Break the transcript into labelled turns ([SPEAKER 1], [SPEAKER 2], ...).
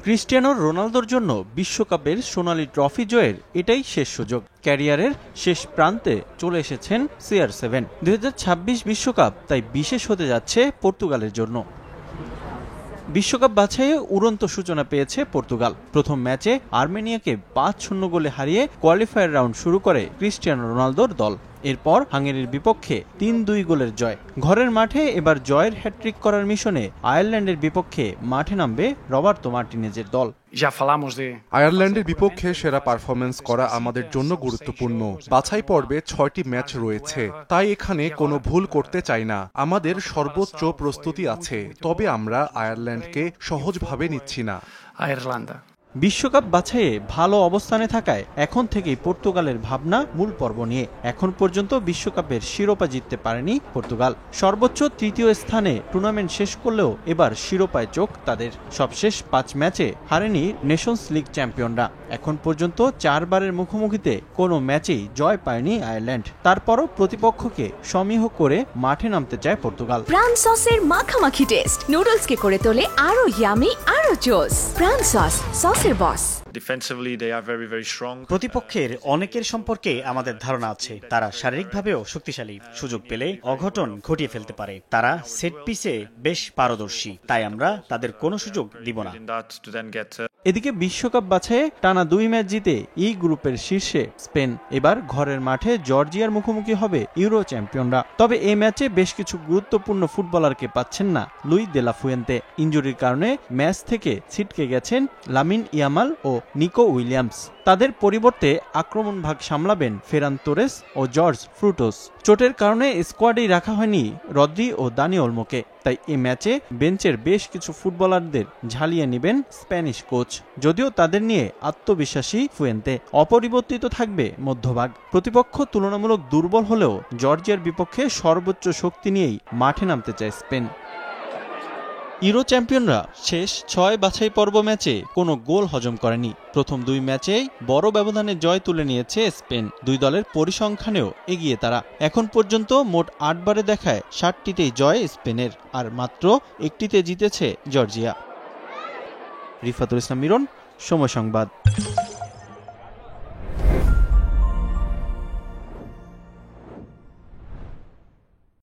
[SPEAKER 1] Cristiano রোনালদোর জন্য বিশ্বকাপের সোনালী ট্রফি জয়ের এটাই শেষ সুযোগ। ক্যারিয়ারের শেষ প্রান্তে চলে এসেছেন CR7। 2026 বিশ্বকাপ তাই বিশেষ হতে যাচ্ছে পর্তুগালের জন্য। বিশ্বকাপ বাছাইয়ে উড়ন্ত সূচনা পেয়েছে পর্তুগাল। প্রথম ম্যাচে আর্মেনিয়াকে 5-0 গোলে হারিয়ে কোয়ালিফায়ার রাউন্ড শুরু করে ক্রিস্টিয়ানো রোনালদোর দল। এরপর হাঙ্গেরির বিপক্ষে 3-2 গোলের জয়। ঘরের মাঠে এবার জয়ের হ্যাট্রিক করার মিশনে আয়ারল্যান্ডের বিপক্ষে মাঠে নামবে রবার্তো মার্টিনেজের দল।
[SPEAKER 2] আয়ারল্যান্ডের বিপক্ষে সেরা পারফরমেন্স করা আমাদের জন্য গুরুত্বপূর্ণ। বাছাই পর্বে 6টি ম্যাচ রয়েছে, তাই এখানে কোনো ভুল করতে চাই না। আমাদের সর্বোচ্চ প্রস্তুতি আছে, তবে আমরা আয়ারল্যান্ডকে সহজভাবে নিচ্ছি না।
[SPEAKER 1] বিশ্বকাপ বাছাইয়ে ভালো অবস্থানে থাকায় এখন থেকেই পর্তুগালের ভাবনা মূল পর্ব নিয়ে। এখন পর্যন্ত বিশ্বকাপের শিরোপা জিততে পারেনি পর্তুগাল। সর্বোচ্চ 3য় স্থানে টুর্নামেন্ট শেষ করলেও এবার শিরোপায় চোখ তাদের। সবশেষ 5 ম্যাচে হারেনি নেশনস লিগ চ্যাম্পিয়নরা। এখন পর্যন্ত 4 বারের মুখোমুখিতে কোনো ম্যাচেই জয় পায়নি আয়ারল্যান্ড। তারপরও প্রতিপক্ষকে সমীহ করে মাঠে নামতে চায় পর্তুগাল।
[SPEAKER 3] প্রাণ সসের মাখামাখি টেস্ট নুডলসকে করে তোলে আরো ইয়ামি আরো জোস। প্রাণ সস সসের বস।
[SPEAKER 4] প্রতিপক্ষের অনেকের সম্পর্কে আমাদের ধারণা আছে। তারা শারীরিকভাবেও শক্তিশালী, সুযোগ পেলে অঘটন ঘটিয়ে ফেলতে পারে। তারা সেট পিসে বেশ পারদর্শী, তাই আমরা তাদের কোনো সুযোগ দিব না।
[SPEAKER 1] এদিকে বিশ্বকাপ বাছাইয়ে টানা 2 ম্যাচ জিতে গ্রুপের শীর্ষে স্পেন। এবার ঘরের মাঠে জর্জিয়ার মুখোমুখি হবে ইউরো চ্যাম্পিয়নরা। তবে এই ম্যাচে বেশ কিছু গুরুত্বপূর্ণ ফুটবলারকে পাচ্ছেন না লুই দে লা ফুয়েন্তে। ইনজুরির কারণে ম্যাচ থেকে ছিটকে গেছেন লামিন ইয়ামাল ও নিকো উইলিয়ামস। তাদের পরিবর্তে আক্রমণ ভাগ সামলাবেন ফেরান তোরেস ও জর্জ ফ্রুটোস। চোটের কারণে স্কোয়াডেই রাখা হয়নি রদ্রি ও দানি ওলমোকে। তাই এই ম্যাচে বেঞ্চের বেশ কিছু ফুটবলারদের ঝালিয়ে নেবেন স্প্যানিশ কোচ। যদিও তাদের নিয়ে আত্মবিশ্বাসী ফুয়েন্তে। অপরিবর্তিত থাকবে মধ্যভাগ। প্রতিপক্ষ তুলনামূলক দুর্বল হলেও জর্জিয়ার বিপক্ষে সর্বোচ্চ শক্তি নিয়েই মাঠে নামতে চায় স্পেন। ইউরো চ্যাম্পিয়নরা শেষ 6 বাছাই পর্ব ম্যাচে কোনো গোল হজম করেনি। প্রথম 2 ম্যাচেই বড় ব্যবধানে জয় তুলে নিয়েছে স্পেন। 2 দলের পরিসংখ্যানেও এগিয়ে তারা। এখন পর্যন্ত মোট 8 বারে দেখায় 7টিতেই জয় স্পেনের, আর মাত্র 1টিতে জিতেছে জর্জিয়া। রিফাতুল ইসলাম মিরন, সময় সংবাদ।